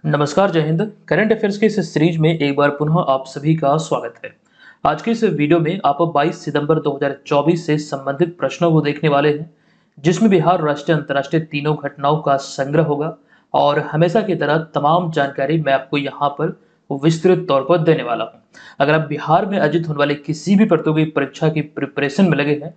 नमस्कार, जय Hind. Current affairs के इस सीरीज में एक बार पुनः आप सभी का स्वागत है। आज के इस वीडियो में आप 22 सितंबर 2024 से संबंधित प्रश्नों को देखने वाले हैं, जिसमें बिहार राष्ट्रीय अंतर्राष्ट्रीय तीनों घटनाओं का संग्रह होगा और हमेशा की तरह तमाम जानकारी मैं आपको यहाँ पर विस्तृत तौर पर देने वाला हूँ। अगर आप बिहार में आयोजित होने वाले किसी भी प्रतियोगी परीक्षा की प्रिपरेशन में लगे हैं,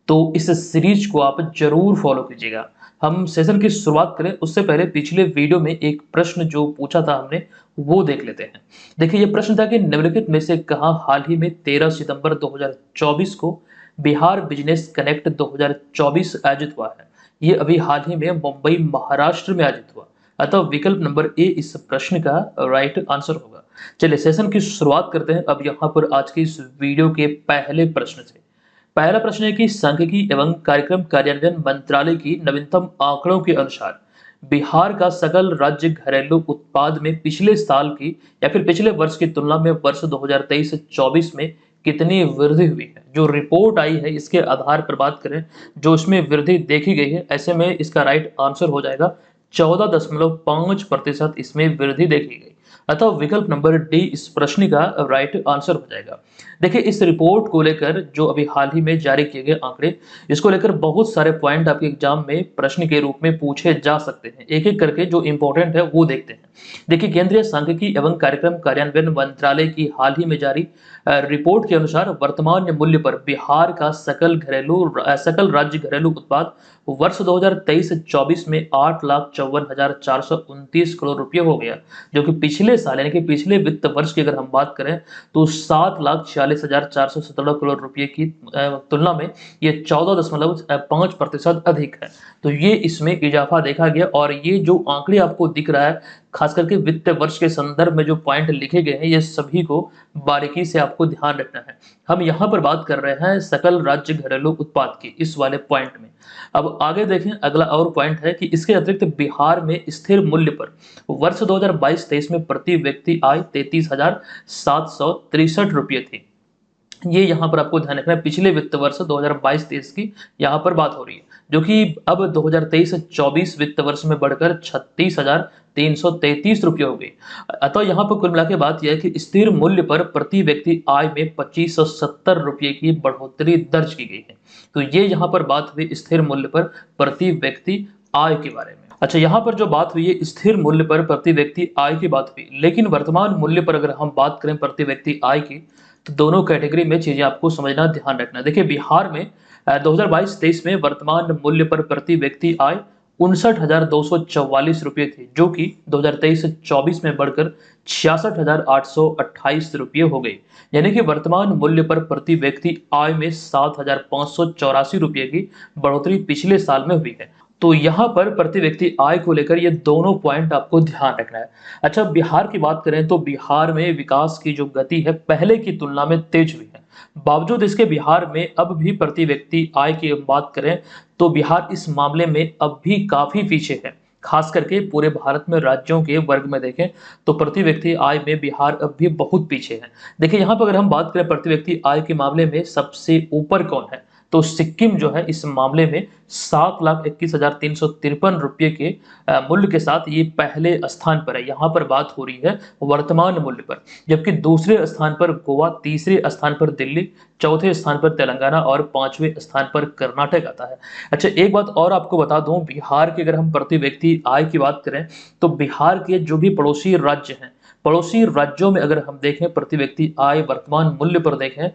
तो इस सीरीज को आप जरूर फॉलो कीजिएगा। हम सेशन की शुरुआत करें उससे पहले पिछले वीडियो में एक प्रश्न जो पूछा था हमने, वो देख लेते हैं। देखिए, ये प्रश्न था कि निम्नलिखित में से कहाँ हाल ही में 13 सितंबर 2024 को बिहार बिजनेस कनेक्ट 2024 आयोजित हुआ है। ये अभी हाल ही में मुंबई महाराष्ट्र में आयोजित हुआ। अतः विकल्प नंबर ए इस प्रश्न का राइट आंसर होगा। चलिए सेशन की शुरुआत करते हैं अब यहाँ पर आज के इस वीडियो के पहले प्रश्न से। पहला प्रश्न है कि सांख्यिकी एवं कार्यक्रम कार्यान्वयन मंत्रालय की नवीनतम आंकड़ों के अनुसार बिहार का सकल राज्य घरेलू उत्पाद में पिछले साल की या फिर पिछले वर्ष की तुलना में वर्ष 2023-24 में कितनी वृद्धि हुई है। जो रिपोर्ट आई है इसके आधार पर बात करें, जो इसमें वृद्धि देखी गई है, ऐसे में इसका राइट आंसर हो जाएगा 14.5% इसमें वृद्धि देखी गई। अतः विकल्प नंबर डी इस प्रश्न का राइट आंसर हो जाएगा। देखिए, इस रिपोर्ट को लेकर जो अभी हाल ही में जारी किए गए आंकड़े, इसको लेकर बहुत सारे पॉइंट आपके एग्जाम में प्रश्न के रूप में पूछे जा सकते हैं। एक एक करके जो इंपॉर्टेंट है वो देखते हैं। देखिए, केंद्रीय सांख्यिकी एवं कार्यक्रम कार्यान्वयन मंत्रालय की हाल ही में जारी रिपोर्ट के अनुसार वर्तमान मूल्य पर बिहार का सकल राज्य घरेलू उत्पाद वर्ष 2023-24 में 8,54,429 करोड़ रुपये हो गया, जो कि पिछले साल यानी कि पिछले वित्त वर्ष की अगर हम बात करें तो 7,46,417 करोड़ रुपये की तुलना में ये 14.5% अधिक है। तो ये इसमें इजाफा देखा गया और ये जो आंकड़े आपको दिख रहा है, खास करके वित्त वर्ष के संदर्भ में जो पॉइंट लिखे गए हैं, ये सभी को बारीकी से आपको ध्यान रखना है। हम यहाँ पर बात कर रहे हैं सकल राज्य घरेलू उत्पाद की, इस वाले पॉइंट में। अब आगे देखें, अगला और पॉइंट है कि इसके अतिरिक्त बिहार में स्थिर मूल्य पर वर्ष 2022-23 में प्रति व्यक्ति आय 33,763 रुपये थी। ये यहाँ पर आपको ध्यान रखना है, पिछले वित्त वर्ष 2022-23 की यहाँ पर बात हो रही है, जो कि अब 2023-24 वित्त वर्ष में बढ़कर 36,333 रुपये हो गई। अतः यहाँ पर कुल मिला के बात यह है कि स्थिर मूल्य पर प्रति व्यक्ति आय में 2570 रुपये की बढ़ोतरी दर्ज की गई है। तो ये यहाँ पर बात हुई स्थिर मूल्य पर प्रति व्यक्ति आय के बारे में। अच्छा, यहाँ पर जो बात हुई है स्थिर मूल्य पर प्रति व्यक्ति आय की बात हुई, लेकिन वर्तमान मूल्य पर अगर हम बात करें प्रति व्यक्ति आय की, तो दोनों कैटेगरी में चीजें आपको समझना, ध्यान रखना। देखिए, बिहार में 2022-23 में वर्तमान मूल्य पर प्रति व्यक्ति आय 59,244 रुपये थी, जो कि 2023-24 में बढ़कर 66,828 रुपये हो गई। यानी कि वर्तमान मूल्य पर प्रति व्यक्ति आय में 7,584 रुपये की बढ़ोतरी पिछले साल में हुई है। तो यहाँ पर प्रति व्यक्ति आय को लेकर ये दोनों पॉइंट आपको ध्यान रखना है। अच्छा, बिहार की बात करें तो बिहार में विकास की जो गति है पहले की तुलना में तेज हुई है। बावजूद इसके बिहार में अब भी प्रति व्यक्ति आय की बात करें तो बिहार इस मामले में अब भी काफी पीछे है। खास करके पूरे भारत में राज्यों के वर्ग में देखें तो प्रति व्यक्ति आय में बिहार अब भी बहुत पीछे है। देखिए, यहाँ पर अगर हम बात करें प्रति व्यक्ति आय के मामले में सबसे ऊपर कौन है, तो सिक्किम जो है इस मामले में 7,21,353 रुपये के मूल्य के साथ ये पहले स्थान पर है। यहाँ पर बात हो रही है वर्तमान मूल्य पर, जबकि दूसरे स्थान पर गोवा, तीसरे स्थान पर दिल्ली, चौथे स्थान पर तेलंगाना और पांचवें स्थान पर कर्नाटक आता है। अच्छा, एक बात और आपको बता दूं, बिहार के अगर हम प्रति व्यक्ति आय की बात करें तो बिहार के जो भी पड़ोसी राज्य हैं, पड़ोसी राज्यों में अगर हम देखें प्रति व्यक्ति आय वर्तमान मूल्य पर देखें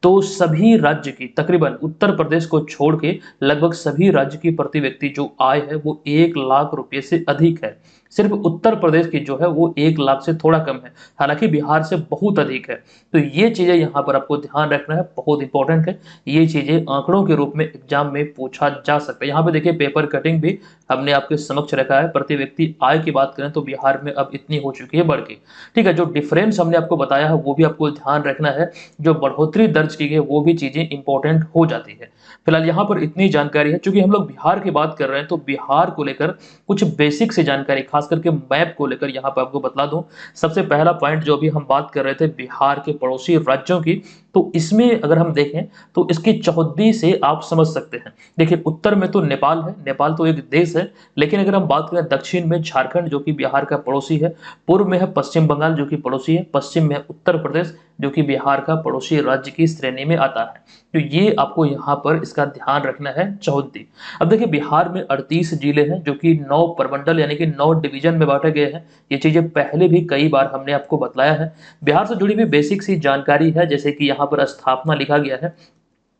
तो सभी राज्य की तकरीबन उत्तर प्रदेश को छोड़ के लगभग सभी राज्य की प्रति व्यक्ति जो आय है वो 1,00,000 रुपये से अधिक है। सिर्फ उत्तर प्रदेश की जो है वो 1,00,000 से थोड़ा कम है, हालांकि बिहार से बहुत अधिक है। तो ये चीजें यहाँ पर आपको ध्यान रखना है, बहुत इंपॉर्टेंट है। ये चीजें आंकड़ों के रूप में एग्जाम में पूछा जा सकता है। यहाँ पे देखिए, पेपर कटिंग भी हमने आपके समक्ष रखा है। प्रति व्यक्ति आय की बात करें तो बिहार में अब इतनी हो चुकी है बढ़ के, ठीक है। जो डिफरेंस हमने आपको बताया है वो भी आपको ध्यान रखना है, जो बढ़ोतरी दर्ज की गई वो भी चीजें इंपॉर्टेंट हो जाती है। फिलहाल यहाँ पर इतनी जानकारी है। चूंकि हम लोग बिहार की बात कर रहे हैं तो बिहार को लेकर कुछ बेसिक से जानकारी, खास करके मैप को लेकर यहाँ पर आपको बतला दूं। सबसे पहला पॉइंट जो अभी हम बात कर रहे थे बिहार के पड़ोसी राज्यों की, तो इसमें अगर हम देखें तो इसकी चौहद्दी से आप समझ सकते हैं। देखिए उत्तर में तो नेपाल है, नेपाल तो एक देश है, लेकिन अगर हम बात करें दक्षिण में झारखंड जो कि बिहार का पड़ोसी है, पूर्व में है पश्चिम बंगाल जो कि पड़ोसी है, पश्चिम में है उत्तर प्रदेश जो कि बिहार का पड़ोसी राज्य की श्रेणी में आता है। तो ये आपको यहाँ पर इसका ध्यान रखना है चौहद्दी। अब देखिए बिहार में 38 जिले हैं जो कि 9 प्रमंडल यानी कि 9 डिवीजन में बांटे गए हैं। ये चीजें पहले भी कई बार हमने आपको बतलाया है। बिहार से जुड़ी हुई बेसिक सी जानकारी है, जैसे कि यहाँ पर स्थापना लिखा गया है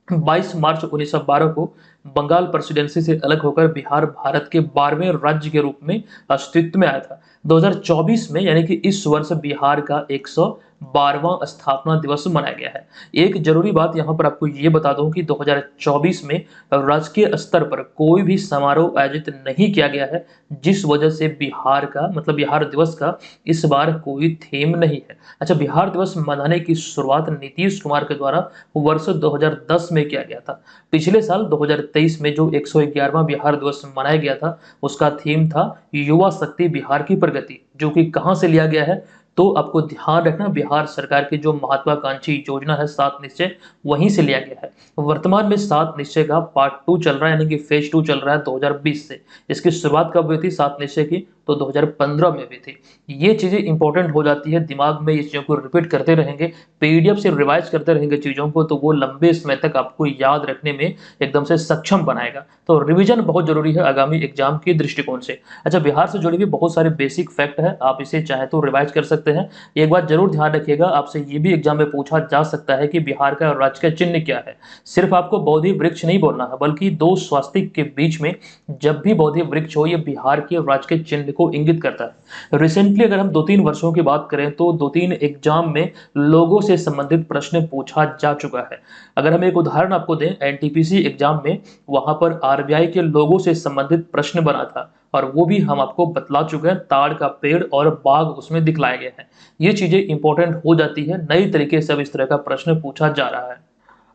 22 मार्च 1912 को बंगाल प्रेसिडेंसी से अलग होकर बिहार भारत के 12वें राज्य के रूप में अस्तित्व में आया था। 2024 में यानी कि इस वर्ष बिहार का 112वां स्थापना दिवस मनाया गया है। एक जरूरी बात यहाँ पर आपको ये बता दूं कि 2024 में राजकीय स्तर पर कोई भी समारोह आयोजित नहीं किया गया है, जिस वजह से बिहार का मतलब बिहार दिवस का इस बार कोई थीम नहीं है। अच्छा, बिहार दिवस मनाने की शुरुआत नीतीश कुमार के द्वारा वर्ष 2010 में किया गया था। पिछले साल 2023 में जो 111वां बिहार दिवस मनाया गया था, उसका थीम था युवा शक्ति बिहार की प्रगति, जो कि कहां से लिया गया है तो आपको ध्यान रखना बिहार सरकार की जो महत्वाकांक्षी योजना है 7 निश्चय, वहीं से लिया गया है। वर्तमान में 7 निश्चय का पार्ट 2 चल रहा है, यानी कि फेज 2 चल रहा है 2020 से। इसकी शुरुआत कब हुई थी 7 निश्चय की, तो 2015 में हुई थी। ये चीजें इंपॉर्टेंट हो जाती है, दिमाग में इस चीजों को रिपीट करते रहेंगे, पीडीएफ से रिवाइज करते रहेंगे चीजों को, तो वो लंबे समय तक आपको याद रखने में एकदम से सक्षम बनाएगा। तो रिवीजन बहुत जरूरी है आगामी एग्जाम के दृष्टिकोण से। अच्छा, बिहार से जुड़ी हुई बहुत सारे बेसिक फैक्ट है, आप इसे चाहे तो रिवाइज कर सकते हैं। एक बात जरूर ध्यान रखिएगा, आपसे ये भी एग्जाम में पूछा जा सकता है कि बिहार का राजकीय चिन्ह क्या है। सिर्फ आपको बोधि वृक्ष नहीं बोलना है, बल्कि दो स्वास्तिक के बीच में जब भी बोधि वृक्ष हो, ये बिहार के राजकीय चिन्ह को इंगित करता है। रिसेंटली अगर हम 2-3 वर्षों की बात करें तो 2-3 एग्जाम में लोगों से संबंधित प्रश्न पूछा जा चुका है। अगर हम एक उदाहरण आपको दें, एनटीपीसी एग्जाम में वहां पर आरबीआई के लोगों से संबंधित प्रश्न बना था, और वो भी हम आपको बतला चुके हैं, ताड़ का पेड़ और बाघ उसमें दिखलाया गया है। ये चीजें इंपॉर्टेंट हो जाती है, नई तरीके से अब इस तरह का प्रश्न पूछा जा रहा है।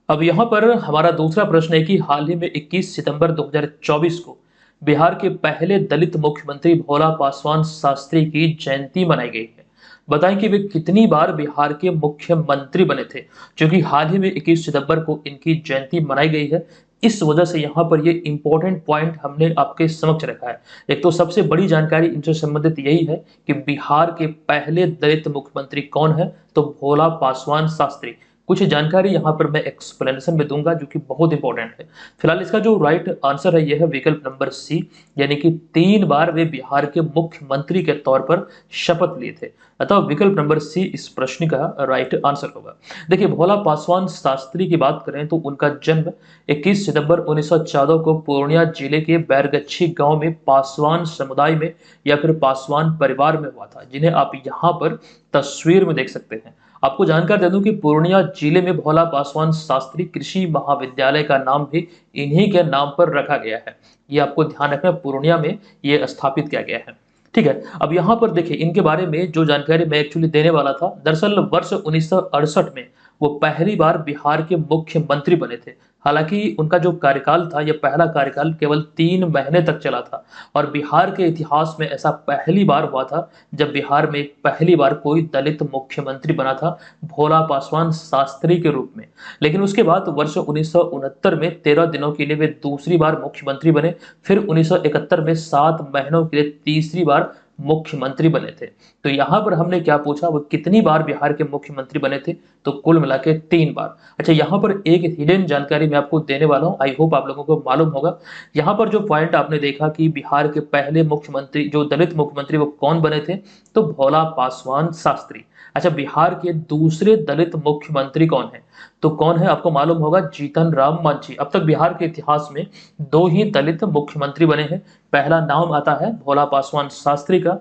अब यहाँ पर हमारा दूसरा प्रश्न है कि हाल ही में 21 सितंबर 2024 को बिहार के पहले दलित मुख्यमंत्री भोला पासवान शास्त्री की जयंती मनाई गई है। बताएं कि वे कितनी बार बिहार के मुख्यमंत्री बने थे, क्योंकि हाल ही में 21 सितंबर को इनकी जयंती मनाई गई है। इस वजह से यहाँ पर ये इंपॉर्टेंट पॉइंट हमने आपके समक्ष रखा है। एक तो सबसे बड़ी जानकारी इनसे संबंधित यही है कि बिहार के पहले दलित मुख्यमंत्री कौन है, तो भोला पासवान शास्त्री। कुछ जानकारी यहाँ पर मैं एक्सप्लेनेशन में दूंगा जो कि बहुत इंपॉर्टेंट है। फिलहाल इसका जो राइट आंसर है यह है विकल्प नंबर सी, यानी कि 3 बार वे बिहार के मुख्यमंत्री के तौर पर शपथ लिए थे। अतः विकल्प नंबर सी इस प्रश्न का राइट आंसर होगा। देखिए, भोला पासवान शास्त्री की बात करें तो उनका जन्म 21 सितंबर 1914 को पूर्णिया जिले के बैरगच्छी गांव में पासवान समुदाय में या फिर पासवान परिवार में हुआ था, जिन्हें आप यहाँ पर तस्वीर में देख सकते हैं। आपको जानकारी दे दूं कि पूर्णिया जिले में भोला पासवान शास्त्री कृषि महाविद्यालय का नाम भी इन्हीं के नाम पर रखा गया है। ये आपको ध्यान रखना, पूर्णिया में ये स्थापित किया गया है। ठीक है, अब यहाँ पर देखिए इनके बारे में जो जानकारी मैं एक्चुअली देने वाला था, दरअसल वर्ष 1968 में वो पहली बार बिहार के मुख्यमंत्री बने थे। हालांकि उनका जो कार्यकाल था, यह पहला कार्यकाल केवल 3 महीने तक चला था, और बिहार के इतिहास में ऐसा पहली बार हुआ था जब बिहार में पहली बार कोई दलित मुख्यमंत्री बना था, भोला पासवान शास्त्री के रूप में। लेकिन उसके बाद वर्ष 1969 में 13 दिनों के लिए वे दूसरी बार मुख्यमंत्री बने, फिर 1971 में 7 महीनों के लिए तीसरी बार मुख्यमंत्री बने थे। तो यहां पर हमने क्या पूछा, वो कितनी बार बिहार के मुख्यमंत्री बने थे, तो कुल मिला के 3 बार। अच्छा, यहाँ पर एक हिडन जानकारी मैं आपको देने वाला हूँ, आई होप आप लोगों को मालूम होगा। यहाँ पर जो पॉइंट आपने देखा कि बिहार के पहले मुख्यमंत्री जो दलित मुख्यमंत्री वो कौन बने थे, तो भोला पासवान शास्त्री। अच्छा, बिहार के दूसरे दलित मुख्यमंत्री कौन है, तो कौन है आपको मालूम होगा, जीतन राम मांझी। अब तक बिहार के इतिहास में 2 ही दलित मुख्यमंत्री बने हैं। पहला नाम आता है भोला पासवान शास्त्री का,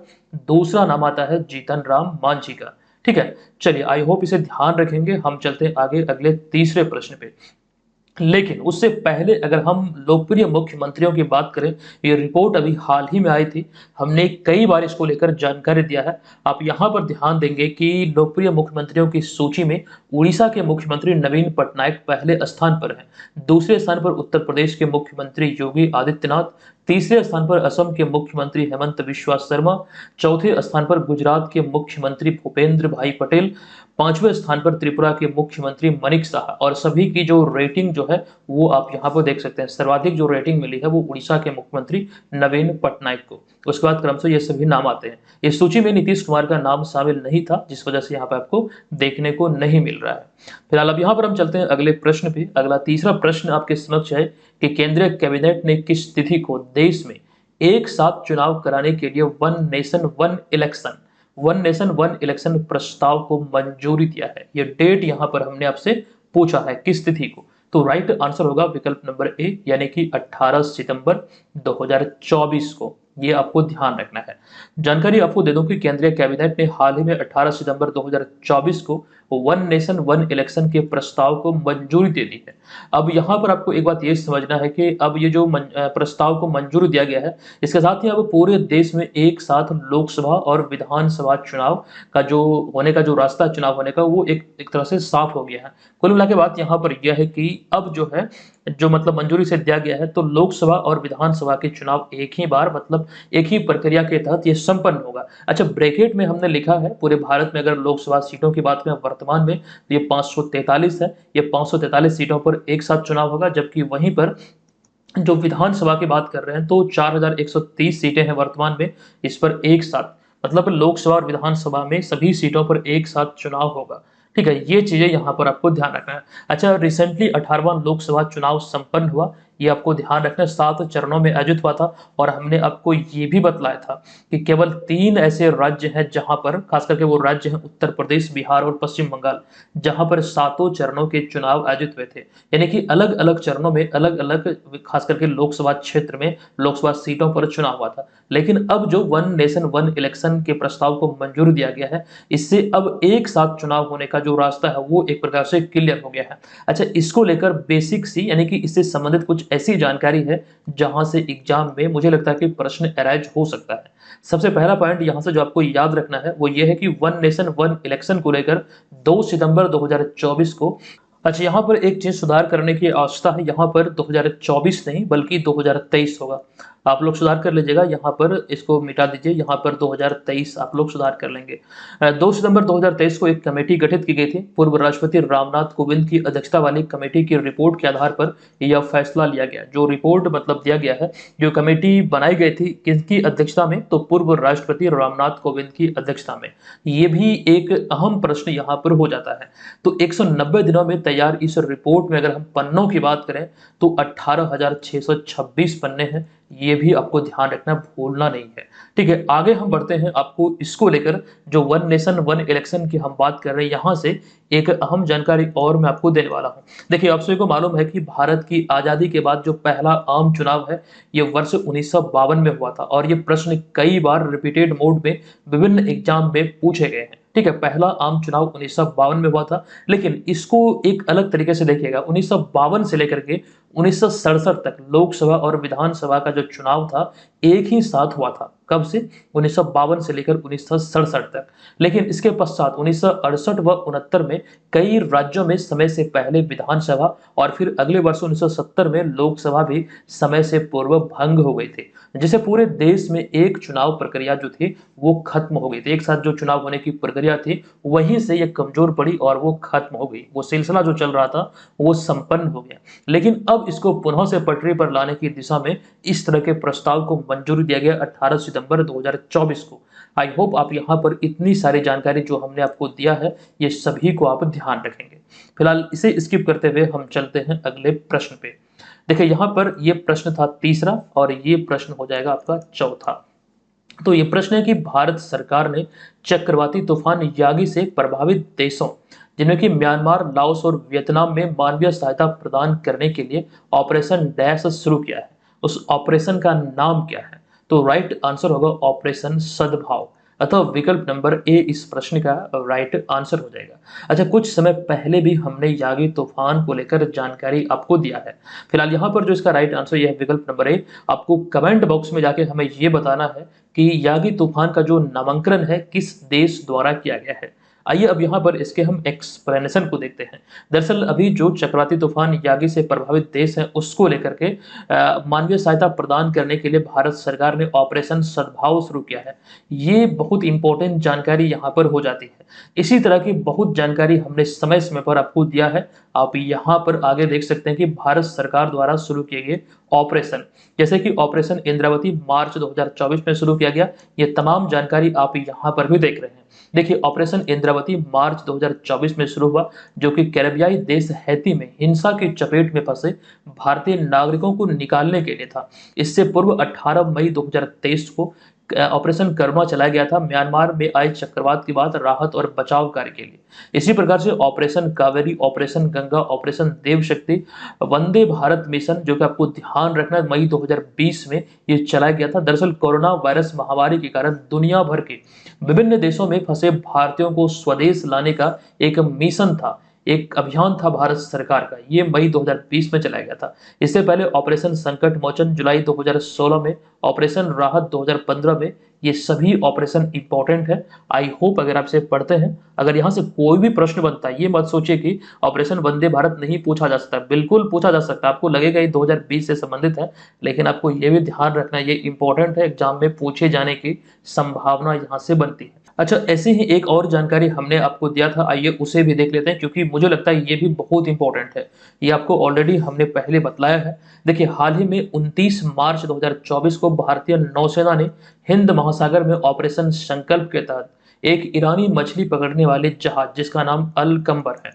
दूसरा नाम आता है जीतन राम मांझी का। ठीक है, चलिए आई होप इसे ध्यान रखेंगे। हम चलते हैं आगे अगले तीसरे प्रश्न पे। लेकिन उससे पहले अगर हम लोकप्रिय मुख्यमंत्रियों की बात करें, ये रिपोर्ट अभी हाल ही में आई थी, हमने कई बार इसको लेकर जानकारी दिया है। आप यहाँ पर ध्यान देंगे कि लोकप्रिय मुख्यमंत्रियों की सूची में उड़ीसा के मुख्यमंत्री नवीन पटनायक पहले स्थान पर हैं। दूसरे स्थान पर उत्तर प्रदेश के मुख्यमंत्री योगी आदित्यनाथ, तीसरे स्थान पर असम के मुख्यमंत्री हेमंत बिश्वा शर्मा, चौथे स्थान पर गुजरात के मुख्यमंत्री भूपेंद्र भाई पटेल, पांचवें स्थान पर त्रिपुरा के मुख्यमंत्री मनिक साहा। और सभी की जो रेटिंग जो है वो आप यहाँ पर देख सकते हैं। सर्वाधिक जो रेटिंग मिली है वो उड़ीसा के मुख्यमंत्री नवीन पटनायक को। उसके बाद क्रम से ये सभी नाम आते हैं। इस सूची में नीतीश कुमार का नाम शामिल नहीं था, जिस वजह से यहाँ पे आपको देखने को नहीं मिल रहा है। फिलहाल अब यहाँ पर हम चलते हैं अगले प्रश्न पे। अगला तीसरा प्रश्न आपके समक्ष है कि केंद्रीय कैबिनेट ने किस तिथि को देश में एक साथ चुनाव कराने के लिए वन नेशन वन इलेक्शन प्रस्ताव को मंजूरी दिया है। ये डेट यहाँ पर हमने आपसे पूछा है किस तिथि को, तो राइट आंसर होगा विकल्प नंबर ए, यानी कि 18 सितंबर 2024 को। ये आपको ध्यान रखना है। जानकारी आपको दे दूं कि केंद्रीय कैबिनेट ने हाल ही में 18 सितंबर 2024 को वन नेशन वन इलेक्शन के प्रस्ताव को मंजूरी दे दी है। अब यहाँ पर आपको एक बात ये समझना है कि अब ये जो प्रस्ताव को मंजूरी दिया गया है, इसके साथ ही अब पूरे देश में एक साथ लोकसभा और विधानसभा चुनाव का जो होने का जो रास्ता चुनाव होने का वो एक तरह से साफ हो गया है। कुल मिला के बात यहाँ पर यह है कि अब जो है जो मतलब मंजूरी से दिया गया है तो लोकसभा और विधानसभा के चुनाव एक ही बार मतलब एक ही प्रक्रिया के तहत ये संपन्न होगा। अच्छा, ब्रैकेट में हमने लिखा है पूरे भारत में अगर लोकसभा सीटों की बात करें वर्तमान में तो ये 543 है। ये 543 सीटों पर एक साथ चुनाव होगा, जबकि वहीं पर जो विधानसभा की बात कर रहे हैं तो 4130 सीटें हैं वर्तमान में, इस पर एक साथ मतलब लोकसभा और विधानसभा में सभी सीटों पर एक साथ चुनाव होगा। ठीक है, ये चीजें यहाँ पर आपको ध्यान रखना है। अच्छा, रिसेंटली 18वां लोकसभा चुनाव संपन्न हुआ, ये आपको ध्यान रखना है। 7 चरणों में आयोजित हुआ था और हमने आपको ये भी बतलाया था कि केवल 3 ऐसे राज्य हैं जहां पर, खास करके वो राज्य हैं उत्तर प्रदेश, बिहार और पश्चिम बंगाल, जहां पर 7 चरणों के चुनाव आयोजित हुए थे। यानी कि अलग अलग चरणों में अलग अलग खास करके लोकसभा क्षेत्र में लोकसभा सीटों पर चुनाव हुआ था। लेकिन अब जो वन नेशन वन इलेक्शन के प्रस्ताव को मंजूरी दिया गया है, इससे अब एक साथ चुनाव होने का जो रास्ता है वो एक प्रकार से क्लियर हो गया है। अच्छा, इसको लेकर बेसिक सी यानी कि इससे संबंधित कुछ ऐसी जानकारी है जहां से एग्जाम में मुझे लगता है कि प्रश्न अराइज हो सकता है। सबसे पहला पॉइंट यहां से जो आपको याद रखना है वो ये है कि वन नेशन वन इलेक्शन को लेकर 2 सितंबर 2024 को, अच्छा यहाँ पर एक चीज सुधार करने की आवश्यकता है। यहाँ पर 2024 नहीं बल्कि 2023 होगा। आप लोग सुधार कर लीजिएगा, यहाँ पर इसको मिटा दीजिए, यहाँ पर 2023 आप लोग सुधार कर लेंगे। 2 सितंबर 2023 को एक कमेटी गठित की गई थी। पूर्व राष्ट्रपति रामनाथ कोविंद की अध्यक्षता वाली कमेटी की रिपोर्ट के आधार पर यह फैसला लिया गया। जो रिपोर्ट मतलब दिया गया है, जो कमेटी बनाई गई थी किसकी अध्यक्षता में, तो पूर्व राष्ट्रपति रामनाथ कोविंद की अध्यक्षता में। ये भी एक अहम प्रश्न यहाँ पर हो जाता है। तो 190 दिनों में तैयार इस रिपोर्ट में अगर हम पन्नों की बात करें तो 18,626 पन्ने हैं। ये भी आपको ध्यान रखना, भूलना नहीं है। ठीक है, आगे हम बढ़ते हैं। आपको इसको लेकर जो वन नेशन वन इलेक्शन की हम बात कर रहे हैं, यहाँ से एक अहम जानकारी और मैं आपको देने वाला हूँ। देखिए, आप सभी को मालूम है कि भारत की आजादी के बाद जो पहला आम चुनाव है ये वर्ष 1952 में हुआ था और ये प्रश्न कई बार रिपीटेड मोड में विभिन्न एग्जाम में पूछे गए हैं। ठीक है, पहला आम चुनाव 1952 में हुआ था, लेकिन इसको एक अलग तरीके से देखिएगा। 1952 से लेकर के 1967 तक लोकसभा और विधानसभा का जो चुनाव था एक ही साथ हुआ था। कब से? 1952 से लेकर 1967 तक। लेकिन इसके पश्चात 1968 व 69 में कई राज्यों में समय से पहले विधानसभा और फिर अगले वर्ष 1970 में लोकसभा भी समय से पूर्व भंग हो गई थी, जिससे पूरे देश में एक चुनाव प्रक्रिया जो थी वो खत्म हो गई थी। एक साथ जो चुनाव होने की प्रक्रिया थी वहीं से ये कमजोर पड़ी और वो खत्म हो गई। वो सिलसिला जो चल रहा था वो संपन्न हो गया। लेकिन अब इसको पुनः से पटरी पर लाने की दिशा में इस तरह के प्रस्ताव को मंजूरी दिया गया 18 सितंबर 2024 को। आई होप आप यहाँ पर इतनी सारी जानकारी जो हमने आपको दिया है ये सभी को आप ध्यान रखेंगे। फिलहाल इसे स्किप करते हुए हम चलते हैं अगले प्रश्न पे। देखिए, यहाँ पर ये प्रश्न था तीसरा और ये प्रश्न हो जाएगा आपका चौथा। तो ये प्रश्न है कि भारत सरकार ने चक्रवाती तूफान यागी से प्रभावित देशों जिनमें कि म्यांमार, लाओस और वियतनाम में मानवीय सहायता प्रदान करने के लिए ऑपरेशन डैश शुरू किया है। उस ऑपरेशन का नाम क्या है? तो राइट आंसर होगा ऑपरेशन सद्भाव, अतः विकल्प नंबर ए इस प्रश्न का राइट आंसर हो जाएगा। अच्छा, कुछ समय पहले भी हमने यागी तूफान को लेकर जानकारी आपको दिया है। फिलहाल यहाँ पर जो इसका राइट आंसर यह है विकल्प नंबर ए। आपको कमेंट बॉक्स में जाके हमें ये बताना है कि यागी तूफान का जो नामांकन है किस देश द्वारा किया गया है। आइए अब यहाँ पर इसके हम एक्सप्लेनेशन को देखते हैं। दरअसल अभी जो चक्रवाती तूफान यागी से प्रभावित देश है उसको लेकर के मानवीय सहायता प्रदान करने के लिए भारत सरकार ने ऑपरेशन सद्भाव शुरू किया है। ये बहुत इंपॉर्टेंट जानकारी यहाँ पर हो जाती है। इसी तरह की बहुत जानकारी हमने समय समय पर आपको दिया है। आप यहाँ पर आगे देख सकते हैं कि भारत सरकार द्वारा शुरू किए गए ऑपरेशन, जैसे कि ऑपरेशन इंद्रावती मार्च 2024 में शुरू किया गया। ये तमाम जानकारी आप यहाँ पर भी देख रहे हैं। देखिए, ऑपरेशन इंद्रावती मार्च 2024 में शुरू हुआ, जो कि कैरेबियाई देश हैती में हिंसा की चपेट में फंसे भारतीय नागरिकों को निकालने के लिए था। इससे पूर्व 18 मई 2023 को ऑपरेशन कर्मा चलाया गया था, म्यांमार में आए चक्रवात के बाद राहत और बचाव कार्य के लिए। इसी प्रकार से operation Kaveri, operation Ganga, operation Dev Shakti, Vande Bharat mission, जो कि आपको ध्यान रखना है, मई 2020 में ये चलाया गया था। दरअसल कोरोना वायरस महामारी के कारण दुनिया भर के विभिन्न देशों में फंसे भारतीयों को स्वदेश लाने का एक मिशन था, एक अभियान था भारत सरकार का। ये मई 2020 में चलाया गया था। इससे पहले ऑपरेशन संकट मोचन जुलाई 2016 में, ऑपरेशन राहत 2015 में। ये सभी ऑपरेशन इंपॉर्टेंट है। आई होप अगर आप इसे पढ़ते हैं, अगर यहाँ से कोई भी प्रश्न बनता है, ये मत सोचिए कि ऑपरेशन वंदे भारत नहीं पूछा जा सकता। बिल्कुल पूछा जा सकता है। आपको लगेगा ये 2020 से संबंधित है, लेकिन आपको ये भी ध्यान रखना है, ये इंपॉर्टेंट है, एग्जाम में पूछे जाने की संभावना यहाँ से बनती है। अच्छा, ऐसे ही एक और जानकारी हमने आपको दिया था, आइए उसे भी देख लेते हैं, क्योंकि मुझे लगता है ये भी बहुत इंपॉर्टेंट है। ये आपको ऑलरेडी हमने पहले बतलाया है। देखिए, हाल ही में 29 मार्च 2024 को भारतीय नौसेना ने हिंद महासागर में ऑपरेशन संकल्प के तहत एक ईरानी मछली पकड़ने वाले जहाज, जिसका नाम अल कंबर है,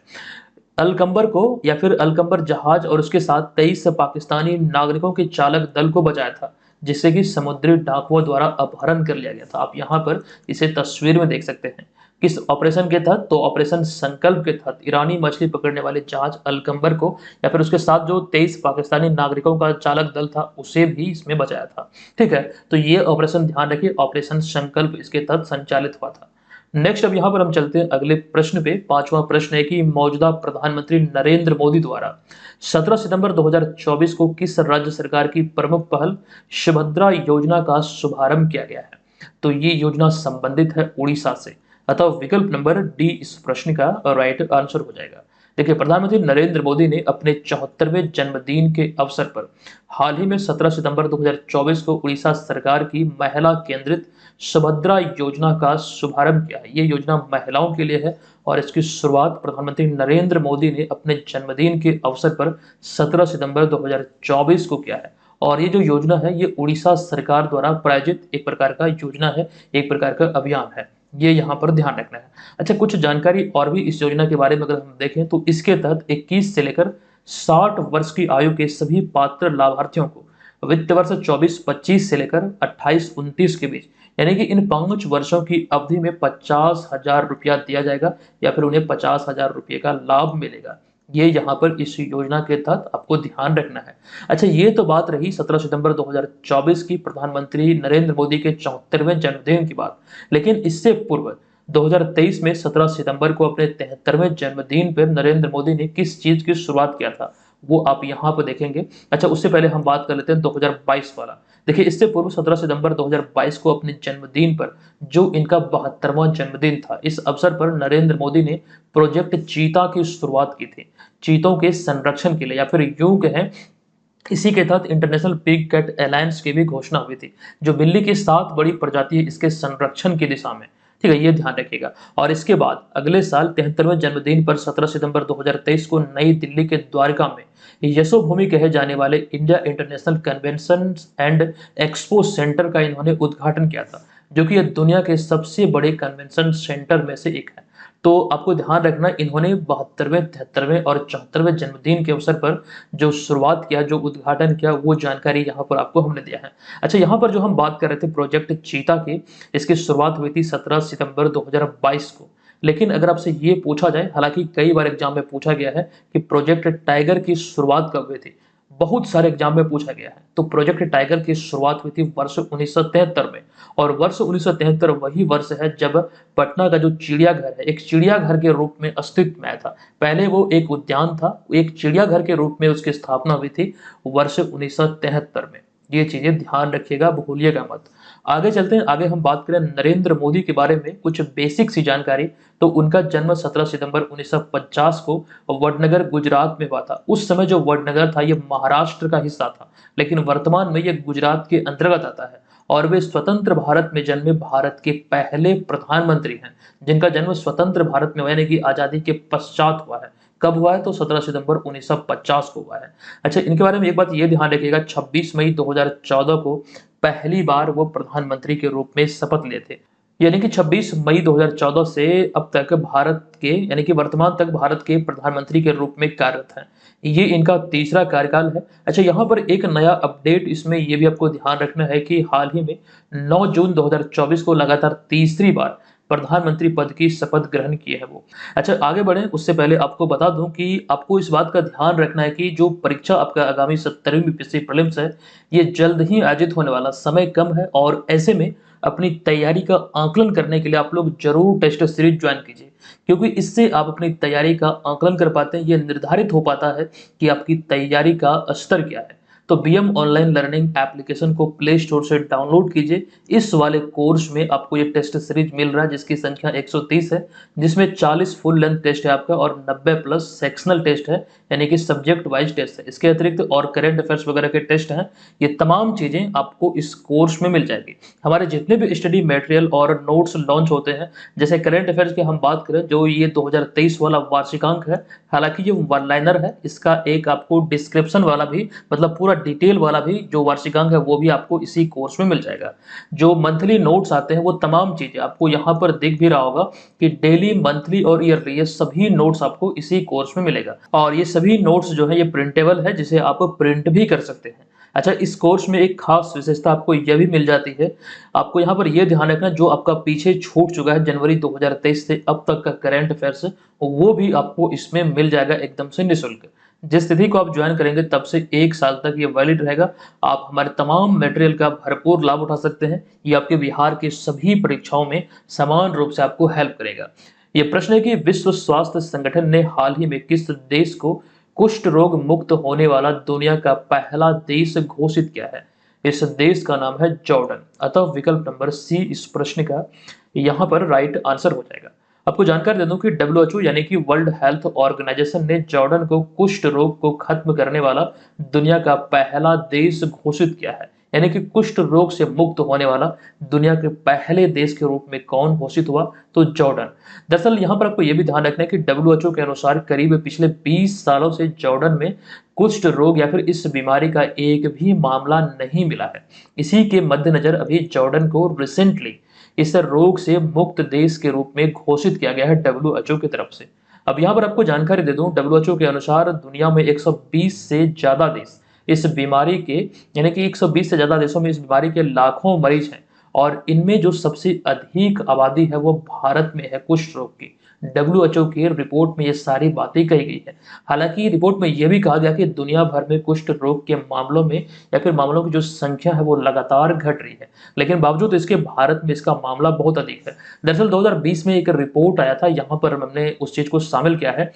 अल कंबर को या फिर अल कंबर जहाज और उसके साथ 23 पाकिस्तानी नागरिकों के चालक दल को बचाया था, जिससे कि समुद्री डाकुओं द्वारा अपहरण कर लिया गया था। आप यहाँ पर इसे तस्वीर में देख सकते हैं। किस ऑपरेशन के तहत? तो ऑपरेशन संकल्प के तहत ईरानी मछली पकड़ने वाले जहाज अल कंबर को या फिर उसके साथ जो 23 पाकिस्तानी नागरिकों का चालक दल था उसे भी इसमें बचाया था। ठीक है, तो ये ऑपरेशन ध्यान रखिए, ऑपरेशन संकल्प इसके तहत संचालित हुआ था। नेक्स्ट अब यहाँ पर हम चलते हैं अगले प्रश्न पे। पांचवा प्रश्न है कि मौजूदा प्रधानमंत्री नरेंद्र मोदी द्वारा 17 सितंबर 2024 को किस राज्य सरकार की प्रमुख पहल सुभद्रा योजना का शुभारंभ किया गया है? तो ये योजना संबंधित है उड़ीसा से, अतः विकल्प नंबर डी इस प्रश्न का राइट आंसर हो जाएगा। देखिए, प्रधानमंत्री नरेंद्र मोदी ने अपने 74वें जन्मदिन के अवसर पर हाल ही में 17 सितंबर 2024 को उड़ीसा सरकार की महिला केंद्रित सुभद्रा योजना का शुभारंभ किया है। ये योजना महिलाओं के लिए है और इसकी शुरुआत प्रधानमंत्री नरेंद्र मोदी ने अपने जन्मदिन के अवसर पर 17 सितंबर 2024 को किया है। और ये जो योजना है ये उड़ीसा सरकार द्वारा प्रायोजित एक प्रकार का योजना है, एक प्रकार का अभियान है। ये यहाँ पर ध्यान रखना है। अच्छा, कुछ जानकारी और भी इस योजना के बारे में अगर हम देखें तो इसके तहत 21 से लेकर 60 वर्ष की आयु के सभी पात्र लाभार्थियों को वित्त वर्ष 24-25 से लेकर 28-29 के बीच, यानी कि इन 5 वर्षों की अवधि में 50,000 रुपया दिया जाएगा या फिर उन्हें 50,000 रुपये का लाभ मिलेगा। ये यहाँ पर इस योजना के तहत आपको ध्यान रखना है। अच्छा, ये तो बात रही 17 सितंबर 2024 की प्रधानमंत्री नरेंद्र मोदी के 74वें जन्मदिन की बात। लेकिन इससे पूर्व 2023 में 17 सितंबर को अपने 73वें जन्मदिन पर नरेंद्र मोदी ने किस चीज की शुरुआत किया था, वो आप यहाँ पर देखेंगे। अच्छा, उससे पहले हम बात कर लेते हैं 2022 वाला। देखिए, इससे पूर्व 17 सितंबर 2022 को अपने जन्मदिन पर, जो इनका 72वां जन्मदिन था, इस अवसर पर नरेंद्र मोदी ने प्रोजेक्ट चीता की शुरुआत की थी, चीतों के संरक्षण के लिए, या फिर यूं कहें इसी के तहत इंटरनेशनल पिग कैट अलायंस की भी घोषणा हुई थी, जो बिल्ली की 7 बड़ी प्रजाति है इसके संरक्षण की दिशा में। ठीक है, ये ध्यान रखिएगा। और इसके बाद अगले साल 73वें जन्मदिन पर 17 सितंबर 2023 को नई दिल्ली के द्वारका में यशोभूमि कहे जाने वाले India international convention and expo centre का इन्होंने उद्घाटन किया था, जो कि यह दुनिया के सबसे बड़े कन्वेंशन सेंटर में से एक है। तो आपको ध्यान रखना, इन्होंने 72वें, 73वें और 74वें जन्मदिन के अवसर पर जो शुरुआत किया, जो उद्घाटन किया, वो जानकारी यहाँ पर आपको हमने दिया है। अच्छा, यहाँ पर जो हम बात कर रहे थे प्रोजेक्ट चीता की, इसकी शुरुआत हुई थी 17 सितंबर 2022 को। लेकिन अगर आपसे ये पूछा जाए, हालांकि कई बार एग्जाम में पूछा गया है कि प्रोजेक्ट टाइगर की शुरुआत कब हुई थी, बहुत सारे एग्जाम में पूछा गया है। तो प्रोजेक्ट टाइगर की शुरुआत हुई थी वर्ष 1973 में, और वर्ष 1973 वही वर्ष है जब पटना का जो चिड़ियाघर है एक चिड़ियाघर के रूप में अस्तित्व में आया था। पहले वो एक उद्यान था, एक चिड़ियाघर के रूप में उसकी स्थापना हुई थी वर्ष 1973 में। ये चीजें ध्यान रखिएगा, भूलिएगा मत। आगे चलते हैं, आगे हम बात करें नरेंद्र मोदी के बारे में कुछ बेसिक सी जानकारी। तो उनका जन्म 17 सितंबर 1950 को वडनगर गुजरात में हुआ था। उस समय जो वडनगर था ये महाराष्ट्र का हिस्सा था, लेकिन वर्तमान में ये गुजरात के अंतर्गत आता है। और वे स्वतंत्र भारत में जन्मे भारत के पहले प्रधानमंत्री हैं, जिनका जन्म स्वतंत्र भारत में यानी कि आजादी के पश्चात हुआ है। कब हुआ है? तो 17 सितंबर 1950 को हुआ है। अच्छा, इनके बारे में एक बात ये ध्यान रखिएगा, 26 मई 2014 को पहली बार वो प्रधानमंत्री के रूप में शपथ लिए थे। यानी कि 26 मई 2014 से अब तक भारत के यानी कि वर्तमान तक भारत के प्रधानमंत्री के रूप में कार्यरत हैं। ये इनका तीसरा कार्यकाल है। अच्छा, यहाँ पर एक नया अपडेट इसमें ये भी आपको ध्यान रखना है कि हाल ही में 9 जून 2024 को लगातार तीसरी बार प्रधानमंत्री पद की शपथ ग्रहण किए हैं वो। अच्छा, आगे बढ़े उससे पहले आपको बता दूं कि आपको इस बात का ध्यान रखना है कि जो परीक्षा आपका आगामी 17वीं बीपीएससी प्रीलिम्स है, ये जल्द ही आयोजित होने वाला, समय कम है और ऐसे में अपनी तैयारी का आकलन करने के लिए आप लोग जरूर टेस्ट सीरीज ज्वाइन कीजिए, क्योंकि इससे आप अपनी तैयारी का आकलन कर पाते हैं। ये निर्धारित हो पाता है कि आपकी तैयारी का स्तर क्या है। तो बीएम ऑनलाइन लर्निंग एप्लीकेशन को प्ले स्टोर से डाउनलोड कीजिए। इस वाले कोर्स में आपको ये टेस्ट सीरीज मिल रहा है जिसकी संख्या 130 है, जिसमें 40 फुल लेंथ टेस्ट है आपका और 90 प्लस सेक्शनल टेस्ट है, यानी कि सब्जेक्ट वाइज टेस्ट है। इसके अतिरिक्त और करंट अफेयर्स वगैरह के टेस्ट हैं। ये तमाम चीजें आपको इस कोर्स में मिल जाएगी। हमारे जितने भी स्टडी मटेरियल और नोट्स लॉन्च होते हैं, जैसे करंट अफेयर्स की हम बात करें, जो ये 2023 वाला वार्षिकांक है, हालांकि ये वन लाइनर है, इसका एक आपको डिस्क्रिप्शन वाला भी, मतलब पूरा डिटेल वाला भी जो वार्षिकांक है वो भी आपको इसी कोर्स में मिल जाएगा। जो मंथली नोट्स आते हैं वो तमाम चीजें आपको यहाँ पर दिख भी रहा होगा कि डेली, मंथली और ईयरली, ये सभी नोट्स आपको इसी कोर्स में मिलेगा। और ये सभी नोट्स जो है ये प्रिंटेबल है, जिसे आप प्रिंट भी कर सकते हैं। अच्छा, इस कोर्स में एक खास विशेषता आपको यह भी मिल जाती है। आपको यहाँ पर यह ध्यान रखना, जो आपका पीछे छूट चुका है जनवरी 2023 से अब तक का करंट अफेयर्स, वो भी आपको इसमें मिल जाएगा एकदम से निःशुल्क। जिस तिथि को आप ज्वाइन करेंगे तब से 1 साल तक ये वैलिड रहेगा। आप हमारे तमाम मटेरियल का भरपूर लाभ उठा सकते हैं। ये आपके बिहार के सभी परीक्षाओं में समान रूप से आपको हेल्प करेगा। ये प्रश्न है कि विश्व स्वास्थ्य संगठन ने हाल ही में किस देश को कुष्ठ रोग मुक्त होने वाला दुनिया का पहला देश घोषित किया है? इस देश का नाम है जॉर्डन। अतः विकल्प नंबर सी इस प्रश्न का यहाँ पर राइट आंसर हो जाएगा। आपको जानकारी दे दूं कि डब्ल्यूएचओ यानी कि वर्ल्ड हेल्थ ऑर्गेनाइजेशन ने जॉर्डन को कुष्ठ रोग को खत्म करने वाला दुनिया का पहला देश घोषित किया है। यानी कि कुष्ठ रोग से मुक्त होने वाला दुनिया के पहले देश के रूप में कौन घोषित हुआ? तो जॉर्डन। दरअसल यहाँ पर आपको यह भी ध्यान रखना है कि डब्ल्यूएचओ के अनुसार करीब पिछले 20 सालों से जॉर्डन में कुष्ठ रोग या फिर इस बीमारी का एक भी मामला नहीं मिला है। इसी के मद्देनजर अभी जॉर्डन को रिसेंटली इस रोग से मुक्त देश के रूप में घोषित किया गया है डब्ल्यूएचओ की तरफ से। अब यहाँ पर आपको जानकारी दे दूं, डब्ल्यूएचओ के अनुसार दुनिया में 120 से ज्यादा देश इस बीमारी के, यानी कि 120 से ज्यादा देशों में इस बीमारी के लाखों मरीज हैं और इनमें जो सबसे अधिक आबादी है वो भारत में है कुष्ठ रोग की। डब्ल्यूएचओ की रिपोर्ट में ये सारी बातें कही गई है। हालांकि रिपोर्ट में यह भी कहा गया कि दुनिया भर में कुष्ठ रोग के मामलों में या फिर मामलों की जो संख्या है वो लगातार घट रही है, लेकिन बावजूद इसके भारत में इसका मामला बहुत अधिक है। दरअसल 2020 में एक रिपोर्ट आया था, यहाँ पर हमने उस चीज को शामिल किया है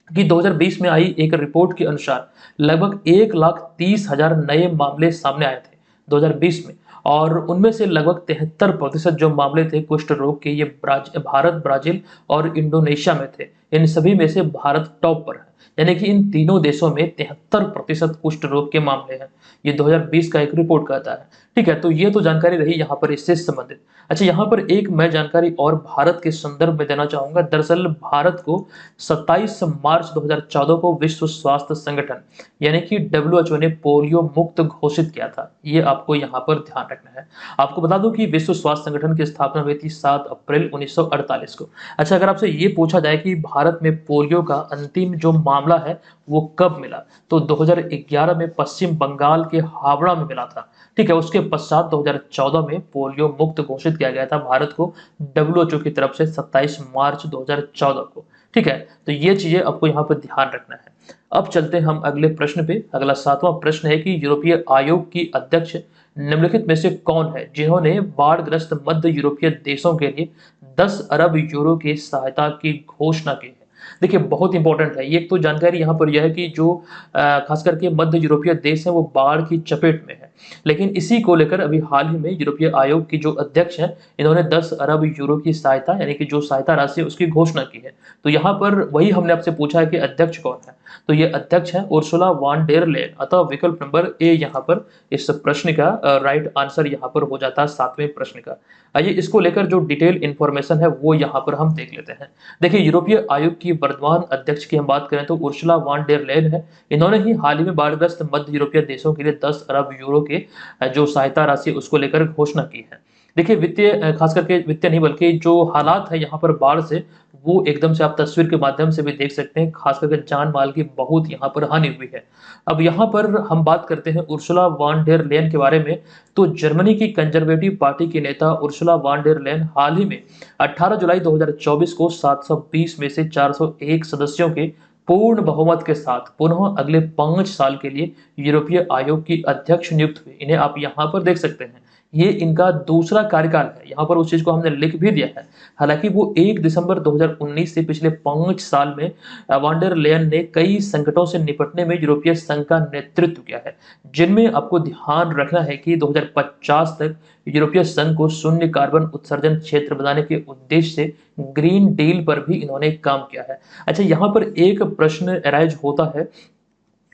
कि 2020 में आई एक रिपोर्ट के अनुसार लगभग 1,30,000 नए मामले सामने आए थे 2020 में, और उनमें से लगभग 73% जो मामले थे कुष्ठ रोग के, ये भारत, ब्राजील और इंडोनेशिया में थे। इन सभी में से भारत टॉप पर है, यानी कि इन तीनों देशों में 73% कुष्ठ रोग के मामले हैं। ये 2020 का एक रिपोर्ट कहता है। ठीक है, तो ये तो जानकारी रही यहाँ पर इससे संबंधित। अच्छा, यहाँ पर एक मैं जानकारी और भारत के संदर्भ में देना चाहूंगा। दरअसल भारत को 27 मार्च 2014 को विश्व स्वास्थ्य संगठन यानी कि डब्ल्यूएचओ ने पोलियो मुक्त घोषित किया था। ये आपको यहाँ पर ध्यान रखना है। आपको बता दूं कि विश्व स्वास्थ्य संगठन की स्थापना हुई थी 7 अप्रैल 1948 को। अच्छा, अगर आपसे ये पूछा जाए कि भारत में पोलियो का अंतिम जो मामला है वो कब मिला, तो 2011 में पश्चिम बंगाल के हावड़ा में मिला था। ठीक है, उसके पश्चात 2014 में पोलियो मुक्त घोषित किया गया था भारत को डब्ल्यूएचओ की तरफ से 27 मार्च 2014 को। ठीक है, तो ये चीजें आपको यहाँ पर ध्यान रखना है। अब चलते हैं हम अगले प्रश्न पे। अगला 7वां प्रश्न है कि यूरोपीय आयोग की अध्यक्ष निम्नलिखित में से कौन है जिन्होंने बाढ़ग्रस्त मध्य यूरोपीय देशों के लिए 10 अरब यूरो की सहायता की घोषणा की है? देखिए, बहुत इंपॉर्टेंट है ये। एक तो जानकारी यहाँ पर यह है कि जो खास करके मध्य यूरोपीय देश है वो बाढ़ की चपेट में है, लेकिन इसी को लेकर अभी हाल ही में यूरोपीय आयोग की जो अध्यक्ष हैं, इन्होंने 10 अरब यूरो की सहायता यानी कि जो सहायता राशि है उसकी घोषणा की है। तो यहाँ पर वही हमने आपसे पूछा है कि अध्यक्ष कौन है, तो ये अध्यक्ष है उर्सुला वॉन डेर लेyen। अतः विकल्प नंबर ए यहाँ पर इस प्रश्न का राइट आंसर यहाँ पर हो जाता है 7वें प्रश्न का। आइए इसको लेकर जो डिटेल इन्फॉर्मेशन है वो यहाँ पर हम देख लेते हैं। देखिए यूरोपीय आयोग की वर्तमान अध्यक्ष की हम बात करें तो उर्सुला वॉन डेर लेyen है। इन्होंने ही हाल ही में बाढ़ग्रस्त मध्य यूरोपीय देशों के लिए 10 अरब यूरो के जो सहायता राशि उसको लेकर घोषणा की है। देखिए वित्तीय खास करके वित्तीय नहीं बल्कि जो हालात है यहाँ पर बाढ़ से, वो एकदम से आप तस्वीर के माध्यम से भी देख सकते हैं। खास करके जान माल की बहुत यहाँ पर हानि हुई है। अब यहाँ पर हम बात करते हैं उर्सुला वॉन डेर लेyen के बारे में। तो जर्मनी की कंजर्वेटिव पार्टी की नेता उर्सुला वॉन डेर लेyen हाल ही में 18 जुलाई 2024 को 720 में से 401 सदस्यों के पूर्ण बहुमत के साथ पुनः अगले 5 साल के लिए यूरोपीय आयोग की अध्यक्ष नियुक्त हुए। इन्हें आप यहाँ पर देख सकते हैं, ये इनका दूसरा कार्यकाल है। यहाँ पर उस चीज को हमने लिख भी दिया है। हालांकि वो 1 दिसंबर 2019 से पिछले 5 साल में वॉन डेर लेyen ने कई संकटों से निपटने में यूरोपीय संघ का नेतृत्व किया है, जिनमें आपको ध्यान रखना है कि 2050 तक यूरोपीय संघ को शून्य कार्बन उत्सर्जन क्षेत्र बनाने के उद्देश्य से ग्रीन डील पर भी इन्होंने काम किया है। अच्छा, यहाँ पर एक प्रश्न अराइज होता है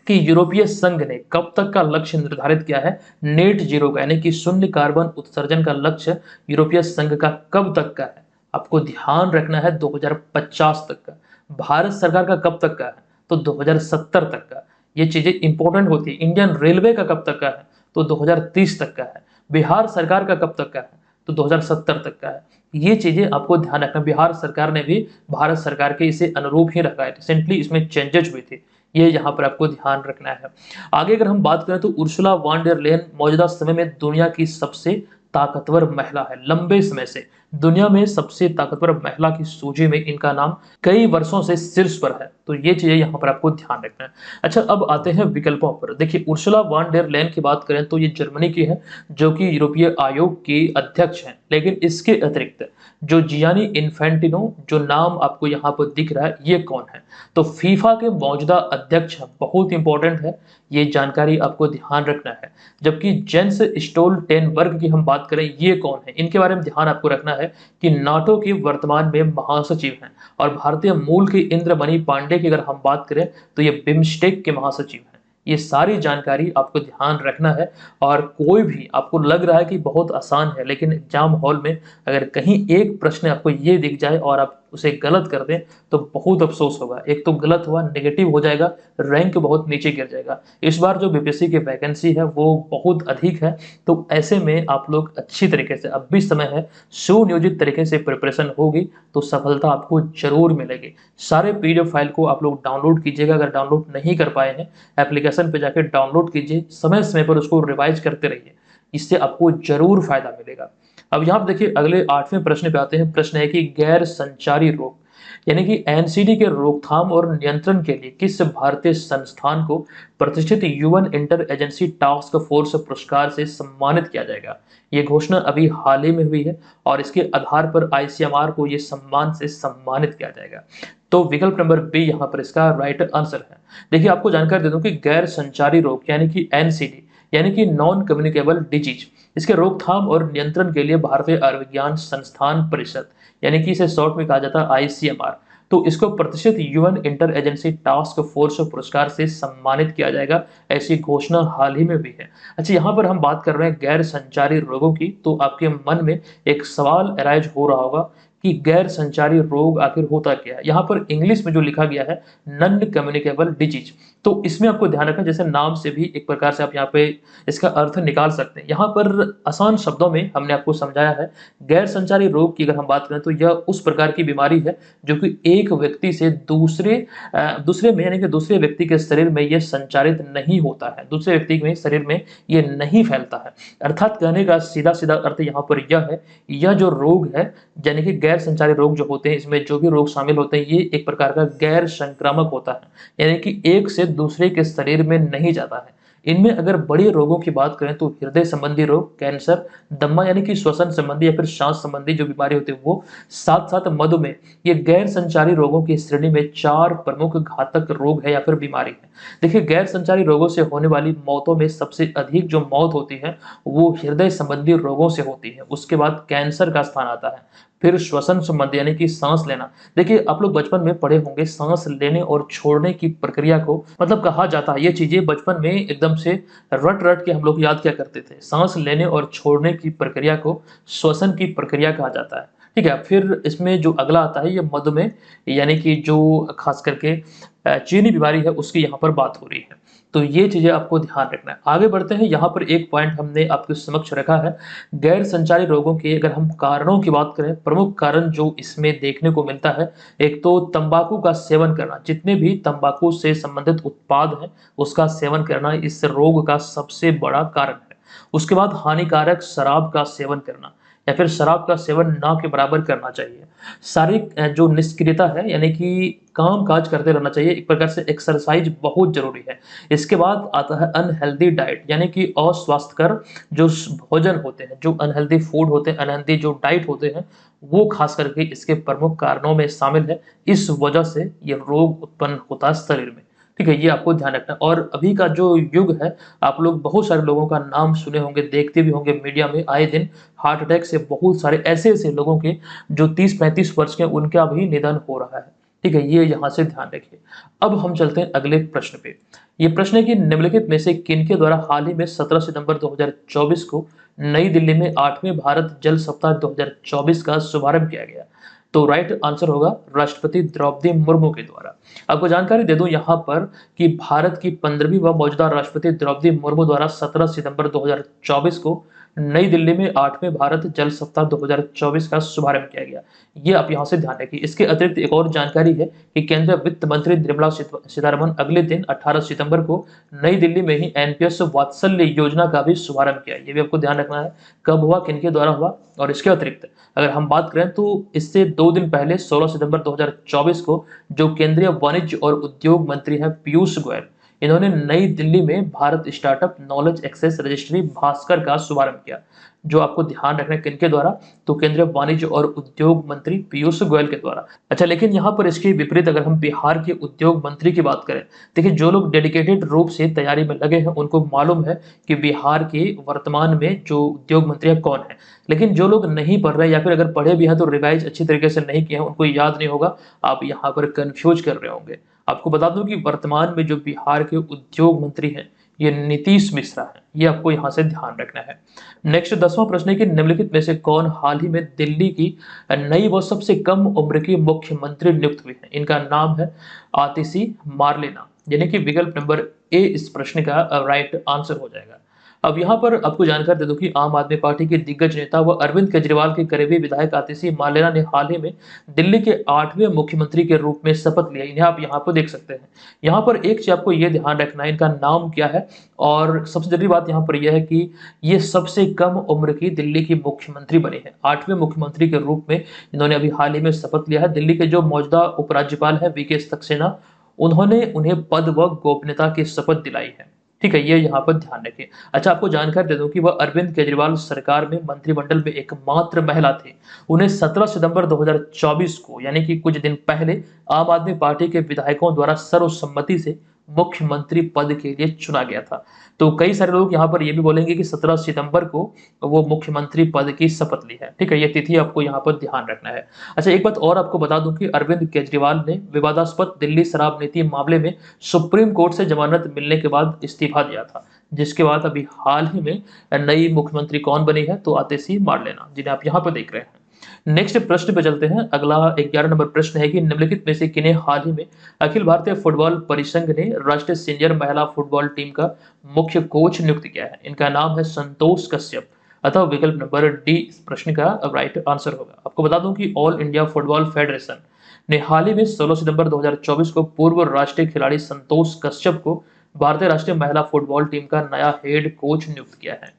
कि यूरोपीय संघ ने कब तक का लक्ष्य निर्धारित किया है नेट जीरो का, यानी कि शून्य कार्बन उत्सर्जन का लक्ष्य यूरोपीय संघ का कब तक का है? आपको ध्यान रखना है 2050 तक का। भारत सरकार का कब तक का है? तो 2070 तक का। ये चीजें इंपॉर्टेंट होती है। इंडियन रेलवे का कब तक का है? तो 2030 तक का है। बिहार सरकार का कब तक का है? तो 2070 तक का है। ये चीजें आपको ध्यान रखना। बिहार सरकार ने भी भारत सरकार के इसे अनुरूप ही रखा है। रिसेंटली इसमें चेंजेस हुए थे, ये यहाँ पर आपको ध्यान रखना है। आगे अगर हम बात करें तो उर्सुला वॉन डेर लेyen मौजूदा समय में दुनिया की सबसे ताकतवर महिला है। लंबे समय से दुनिया में सबसे ताकतवर महिला की सूची में इनका नाम कई वर्षों से शीर्ष पर है। तो ये चीजें यहाँ पर आपको ध्यान रखना है। अच्छा, अब आते हैं विकल्पों पर। देखिए उर्सुला वॉन डेर लेyen की बात करें तो ये जर्मनी की है, जो कि यूरोपीय आयोग की अध्यक्ष हैं। लेकिन इसके अतिरिक्त जो जियानी इन्फेंटिनो, जो नाम आपको यहाँ पर दिख रहा है, ये कौन है? तो फीफा के मौजूदा अध्यक्ष हैं। बहुत इंपॉर्टेंट है, ये जानकारी आपको ध्यान रखना है। जबकि जेंस स्टोल्टेनबर्ग की हम बात करें, ये कौन है? इनके बारे में ध्यान आपको रखना है कि नाटो के वर्तमान में महासचिव हैं। और भारतीय मूल के इंद्रमणि पांडे की अगर हम बात करें तो ये बिम्स्टेक के महासचिव हैं। ये सारी जानकारी आपको ध्यान रखना है। और कोई भी आपको लग रहा है कि बहुत आसान है, लेकिन एग्जाम हॉल में अगर कहीं एक प्रश्न आपको ये दिख जाए और आप उसे गलत कर दें तो बहुत अफसोस होगा। एक तो गलत हुआ, नेगेटिव हो जाएगा, रैंक बहुत नीचे गिर जाएगा। इस बार जो बीपीएससी की वैकेंसी है वो बहुत अधिक है, तो ऐसे में आप लोग अच्छी तरीके से, अब भी समय है, सुनियोजित तरीके से प्रिपरेशन होगी तो सफलता आपको जरूर मिलेगी। सारे पीडीएफ फाइल को आप लोग डाउनलोड कीजिएगा। अगर डाउनलोड नहीं कर पाए हैं, एप्लीकेशन पे जाकर डाउनलोड कीजिए, समय समय पर उसको रिवाइज करते रहिए, इससे आपको जरूर फायदा मिलेगा। अब यहाँ पे देखिए अगले 8वें प्रश्न पे आते हैं। प्रश्न है कि गैर संचारी रोग यानी कि एनसीडी के रोकथाम और नियंत्रण के लिए किस भारतीय संस्थान को प्रतिष्ठित UN inter agency task force पुरस्कार से सम्मानित किया जाएगा? ये घोषणा अभी हाल ही में हुई है और इसके आधार पर आईसीएमआर को ये सम्मान से सम्मानित किया जाएगा। तो विकल्प नंबर बी यहाँ पर इसका राइट आंसर है। देखिए आपको जानकारी दे दूं कि गैर संचारी रोग यानी कि एनसीडी यानी कि नॉन कम्युनिकेबल डिजीज, इसके रोकथाम और नियंत्रण के लिए भारतीय आयुर्विज्ञान संस्थान परिषद यानी कि इसे शॉर्ट में कहा जाता है आईसीएमआर, तो इसको प्रतिष्ठित UN inter agency task force पुरस्कार से सम्मानित किया जाएगा। ऐसी घोषणा हाल ही में हुई है। अच्छा, यहाँ पर हम बात कर रहे हैं गैर संचारी रोगों की, तो आपके मन में एक सवाल अराइज हो रहा होगा कि गैर संचारी रोग आखिर होता क्या है। यहाँ पर इंग्लिश में जो लिखा गया है नॉन कम्युनिकेबल डिजीज, तो इसमें आपको ध्यान रखना, जैसे नाम से भी एक प्रकार से आप यहाँ पे इसका अर्थ निकाल सकते हैं। यहाँ पर आसान शब्दों में हमने आपको समझाया है। गैर संचारी रोग की अगर हम बात करें तो यह उस प्रकार की बीमारी है जो कि एक व्यक्ति से दूसरे में यानी कि दूसरे व्यक्ति के शरीर में यह संचारित नहीं होता है, दूसरे व्यक्ति में शरीर में यह नहीं फैलता है। अर्थात कहने का सीधा सीधा अर्थ यहाँ पर यह है, यह जो रोग है यानी कि गैर संचारी रोग जो होते हैं, इसमें जो भी रोग शामिल होते हैं, ये एक प्रकार का गैर संक्रामक होता है, यानी कि एक से दूसरे के शरीर में नहीं जाता है। इनमें अगर बड़े रोगों की बात करें तो हृदय संबंधी रोग, कैंसर, दमा यानी कि श्वसन संबंधी या फिर सांस संबंधी जो बीमारी होती है वो, साथ साथ मधुमेह, ये गैर संचारी रोगों की श्रेणी में 4 प्रमुख घातक रोग है या फिर बीमारी है। देखिए, गैर संचारी रोगों से होने वाली मौतों में सबसे अधिक जो मौत होती है वो हृदय संबंधी रोगों से होती है। उसके बाद कैंसर का स्थान आता है, फिर श्वसन संबंधी यानी कि सांस लेना। देखिए, आप लोग बचपन में पढ़े होंगे सांस लेने और छोड़ने की प्रक्रिया को, मतलब कहा जाता है ये चीजें बचपन में एकदम से रट रट के हम लोग याद किया करते थे। सांस लेने और छोड़ने की प्रक्रिया को श्वसन की प्रक्रिया कहा जाता है। ठीक है, फिर इसमें जो अगला आता है ये मधुमेह, यानी कि जो खास करके चीनी बीमारी है उसकी यहाँ पर बात हो रही है। तो ये चीजें आपको ध्यान रखना है। आगे बढ़ते हैं, यहाँ पर एक पॉइंट हमने आपके समक्ष रखा है, गैर संचारी रोगों के अगर हम कारणों की बात करें, प्रमुख कारण जो इसमें देखने को मिलता है, एक तो तंबाकू का सेवन करना, जितने भी तंबाकू से संबंधित उत्पाद हैं उसका सेवन करना इस रोग का सबसे बड़ा कारण है। उसके बाद हानिकारक शराब का सेवन करना या फिर शराब का सेवन ना के बराबर करना चाहिए। शारीरिक जो निष्क्रियता है यानी कि काम काज करते रहना चाहिए, एक प्रकार से एक्सरसाइज बहुत जरूरी है। इसके बाद आता है अनहेल्दी डाइट, यानी कि अस्वास्थ्यकर जो भोजन होते हैं, जो अनहेल्दी फूड होते हैं, अनहेल्दी जो डाइट होते हैं, वो खास करके इसके प्रमुख कारणों में शामिल है। इस वजह से ये रोग उत्पन्न होता है शरीर में। ठीक है, ये आपको ध्यान रखना है। और अभी का जो युग है, आप लोग बहुत सारे लोगों का नाम सुने होंगे, देखते भी होंगे मीडिया में आए दिन, हार्ट अटैक से बहुत सारे ऐसे ऐसे लोगों के जो 30-35 वर्ष के उनका भी निधन हो रहा है। ठीक है, ये यहाँ से ध्यान रखिए। अब हम चलते हैं अगले प्रश्न पे। ये प्रश्न है कि निम्नलिखित में से किनके द्वारा हाल ही में 17 सितंबर 2024 को नई दिल्ली में 8वें भारत जल सप्ताह 2024 का शुभारंभ किया गया? तो राइट आंसर होगा राष्ट्रपति द्रौपदी मुर्मू के द्वारा। आपको जानकारी दे दूं यहाँ पर कि भारत की 15वीं व मौजूदा राष्ट्रपति द्रौपदी मुर्मू द्वारा 17 सितंबर 2024 को नई दिल्ली में 8वें भारत जल सप्ताह 2024 का शुभारंभ किया गया। ये आप यहाँ से ध्यान रखिए। इसके अतिरिक्त एक और जानकारी है कि केंद्रीय वित्त मंत्री निर्मला सीतारमण अगले दिन 18 सितंबर को नई दिल्ली में ही एनपीएस वात्सल्य योजना का भी शुभारंभ किया। ये भी आपको ध्यान रखना है, कब हुआ, किनके द्वारा हुआ। और इसके अतिरिक्त अगर हम बात करें तो इससे 2 दिन पहले 16 सितंबर 2024 को जो केंद्रीय वाणिज्य और उद्योग मंत्री हैं पीयूष गोयल, इन्होंने नई दिल्ली में Bharat startup knowledge access registry Bhaskar का शुभारंभ किया। जो आपको ध्यान रखना है किनके द्वारा, तो केंद्रीय वाणिज्य और उद्योग मंत्री पीयूष गोयल के द्वारा। अच्छा, लेकिन यहाँ पर इसके विपरीत अगर हम बिहार के उद्योग मंत्री की बात करें, देखिए जो लोग डेडिकेटेड रूप से तैयारी में लगे हैं उनको मालूम है कि बिहार के वर्तमान में जो उद्योग मंत्री है कौन है। लेकिन जो लोग नहीं पढ़ रहे या फिर अगर पढ़े भी हैं तो रिवाइज अच्छी तरीके से नहीं किए हैं, उनको याद नहीं होगा, आप यहाँ पर कंफ्यूज कर रहे होंगे। आपको बता दूं कि वर्तमान में जो बिहार के उद्योग मंत्री हैं ये नीतीश मिश्रा हैं। ये आपको यहाँ से ध्यान रखना है। नेक्स्ट 10वां प्रश्न है कि निम्नलिखित में से कौन हाल ही में दिल्ली की नई व सबसे कम उम्र की मुख्यमंत्री नियुक्त हुई है? इनका नाम है आतिशी मार्लेना, यानी कि विकल्प नंबर ए इस प्रश्न का राइट आंसर हो जाएगा। अब यहाँ पर आपको जानकारी दे दूं कि आम आदमी पार्टी के दिग्गज नेता व अरविंद केजरीवाल के करीबी विधायक आतिशी मार्लेना ने हाल ही में दिल्ली के 8वें मुख्यमंत्री के रूप में शपथ लिया। इन्हें आप यहाँ पर देख सकते हैं। यहाँ पर एक चीज आपको ये ध्यान रखना है, इनका नाम क्या है, और सबसे जरूरी बात यहाँ पर यह है कि ये सबसे कम उम्र की दिल्ली की मुख्यमंत्री बने हैं। 8वें मुख्यमंत्री के रूप में इन्होंने अभी हाल ही में शपथ लिया है। दिल्ली के जो मौजूदा उपराज्यपाल है वीके सक्सेना, उन्होंने उन्हें पद व गोपनीयता की शपथ दिलाई है। ठीक है, ये यहाँ पर ध्यान रखें। अच्छा, आपको जानकारी दे दूं कि वह अरविंद केजरीवाल सरकार में मंत्रिमंडल में एकमात्र महिला थी। उन्हें 17 सितंबर 2024 को, यानी कि कुछ दिन पहले, आम आदमी पार्टी के विधायकों द्वारा सर्वसम्मति से मुख्यमंत्री पद के लिए चुना गया था। तो कई सारे लोग यहाँ पर ये भी बोलेंगे कि 17 सितंबर को वो मुख्यमंत्री पद की शपथ ली है। ठीक है, ये तिथि आपको यहाँ पर ध्यान रखना है। अच्छा, एक बात और आपको बता दूं कि अरविंद केजरीवाल ने विवादास्पद दिल्ली शराब नीति मामले में सुप्रीम कोर्ट से जमानत मिलने के बाद इस्तीफा दिया था, जिसके बाद अभी हाल ही में नई मुख्यमंत्री कौन बनी है, तो आतिशी मार्लेना, जिन्हें आप यहाँ पर देख रहे हैं। नेक्स्ट प्रश्न पे चलते हैं। अगला 11 नंबर प्रश्न है कि निम्नलिखित में से किन्हें हाल ही में अखिल भारतीय फुटबॉल परिसंघ ने राष्ट्रीय सीनियर महिला फुटबॉल टीम का मुख्य कोच नियुक्त किया है? इनका नाम है संतोष कश्यप, अतः विकल्प नंबर डी इस प्रश्न का राइट आंसर होगा। आपको बता दूं कि ऑल इंडिया फुटबॉल फेडरेशन ने हाल ही में 16 सितंबर 2024 को पूर्व राष्ट्रीय खिलाड़ी संतोष कश्यप को भारतीय राष्ट्रीय महिला फुटबॉल टीम का नया हेड कोच नियुक्त किया है।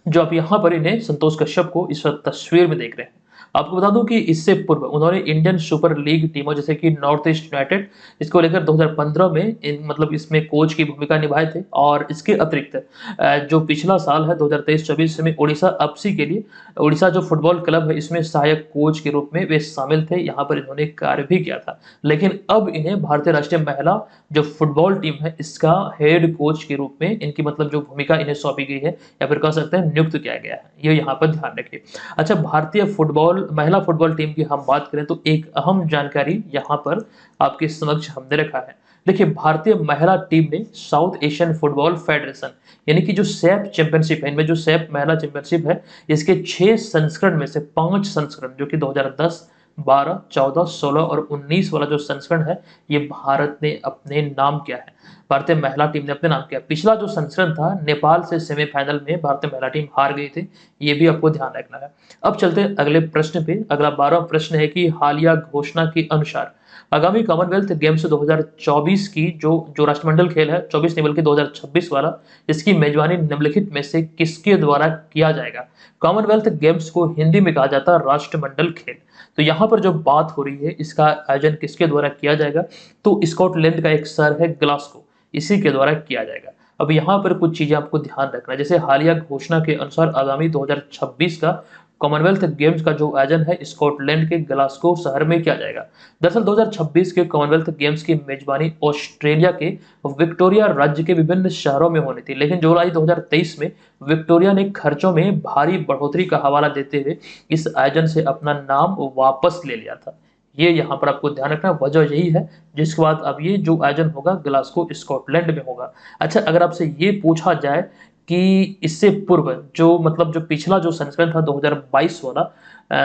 जो आप यहाँ पर इन्हें संतोष कश्यप को इस तस्वीर में देख रहे हैं। आपको बता दूं कि इससे पूर्व उन्होंने इंडियन सुपर लीग टीमों जैसे कि नॉर्थ ईस्ट यूनाइटेड इसको लेकर 2015 में मतलब इसमें कोच की भूमिका निभाए थे। और इसके अतिरिक्त जो पिछला साल है 2023-24 में उड़ीसा एफसी के लिए, उड़ीसा जो फुटबॉल क्लब है इसमें सहायक कोच के रूप में वे शामिल थे। यहाँ पर इन्होंने कार्य भी किया था, लेकिन अब इन्हें भारतीय राष्ट्रीय महिला जो फुटबॉल टीम है इसका हेड कोच के रूप में इनकी मतलब जो भूमिका इन्हें सौंपी गई है या फिर कह सकते हैं नियुक्त किया गया है। ये यहाँ पर ध्यान रखिए। अच्छा, भारतीय फुटबॉल महिला फुटबॉल टीम की हम बात करें तो एक अहम जानकारी यहाँ पर आपके समक्ष हमने रखा है। देखिए, भारतीय महिला टीम ने साउथ एशियन फुटबॉल फेडरेशन यानी कि जो सैफ चैंपियनशिप है, इनमें जो सैफ महिला चैंपियनशिप है इसके 6 संस्करण में से 5 संस्करण जो कि 2010, 12, 14, 16 और 19 वाला जो संस्करण है ये भारत ने अपने नाम किया है। भारतीय महिला टीम ने अपने नाम किया। पिछला जो संस्करण था नेपाल से सेमीफाइनल में भारतीय महिला टीम हार गई थी, ये भी आपको ध्यान रखना है। अब चलते हैं अगले प्रश्न पे। अगला 12वां प्रश्न है कि हालिया घोषणा के अनुसार आगामी कॉमनवेल्थ गेम्स 2024 की जो राष्ट्रमंडल खेल है 24 नहीं बल्कि 2026 वाला, इसकी मेजबानी निम्नलिखित में से किसके द्वारा किया जाएगा। कॉमनवेल्थ गेम्स को हिंदी में कहा जाता है राष्ट्रमंडल खेल। तो यहाँ पर जो बात हो रही है इसका आयोजन किसके द्वारा किया जाएगा, तो स्कॉटलैंड का एक शहर है ग्लासगो, इसी के द्वारा किया जाएगा। अब यहाँ पर कुछ चीजें आपको ध्यान रखना है। जैसे हालिया घोषणा के अनुसार आगामी 2026 का कॉमनवेल्थ गेम्स का जो आयोजन है स्कॉटलैंड के ग्लासगो शहर में किया जाएगा। दरअसल 2026 के कॉमनवेल्थ गेम्स की मेजबानी ऑस्ट्रेलिया के विक्टोरिया राज्य के विभिन्न शहरों में होनी थी, लेकिन जुलाई 2023 में विक्टोरिया ने खर्चों में भारी बढ़ोतरी का हवाला देते हुए इस आयोजन से अपना नाम वापस ले लिया था। ये यहाँ पर आपको ध्यान रखना, वजह यही है जिसके बाद अब ये जो आयोजन होगा ग्लासगो स्कॉटलैंड में होगा। अच्छा, अगर आपसे ये पूछा जाए कि इससे पूर्व जो मतलब जो पिछला जो संस्करण था 2022 वाला,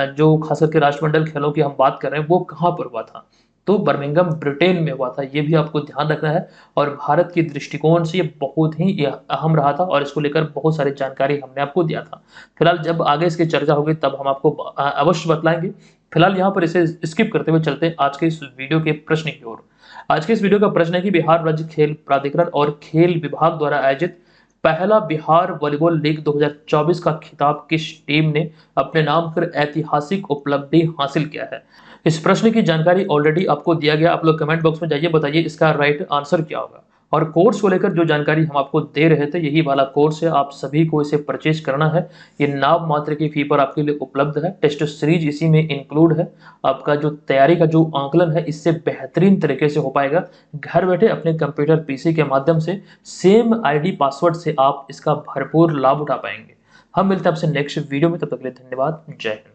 जो खास करके राष्ट्रमंडल खेलों की हम बात कर रहे हैं वो कहाँ पर हुआ था, तो बर्मिंघम ब्रिटेन में हुआ था। ये भी आपको ध्यान रखना है और भारत के दृष्टिकोण से ये बहुत ही अहम रहा था और इसको लेकर बहुत सारी जानकारी हमने आपको दिया था। फिलहाल जब आगे इसकी चर्चा होगी तब हम आपको अवश्य बतलाएंगे। फिलहाल यहाँ पर इसे स्किप करते हुए चलते हैं आज के इस वीडियो के प्रश्न की ओर। आज के इस वीडियो का प्रश्न है कि बिहार राज्य खेल प्राधिकरण और खेल विभाग द्वारा आयोजित पहला बिहार वॉलीबॉल लीग 2024 का खिताब किस टीम ने अपने नाम कर ऐतिहासिक उपलब्धि हासिल किया है। इस प्रश्न की जानकारी ऑलरेडी आपको दिया गया, आप लोग कमेंट बॉक्स में जाइए, बताइए इसका राइट आंसर क्या होगा। और कोर्स को लेकर जो जानकारी हम आपको दे रहे थे यही वाला कोर्स है, आप सभी को इसे परचेज करना है। ये नाम मात्र की फी पर आपके लिए उपलब्ध है। टेस्ट सीरीज इसी में इंक्लूड है। आपका जो तैयारी का जो आंकलन है इससे बेहतरीन तरीके से हो पाएगा। घर बैठे अपने कंप्यूटर पीसी के माध्यम से सेम आईडी पासवर्ड से आप इसका भरपूर लाभ उठा पाएंगे। हम मिलते हैं आपसे नेक्स्ट वीडियो में, तब तक के लिए धन्यवाद। जय हिंद।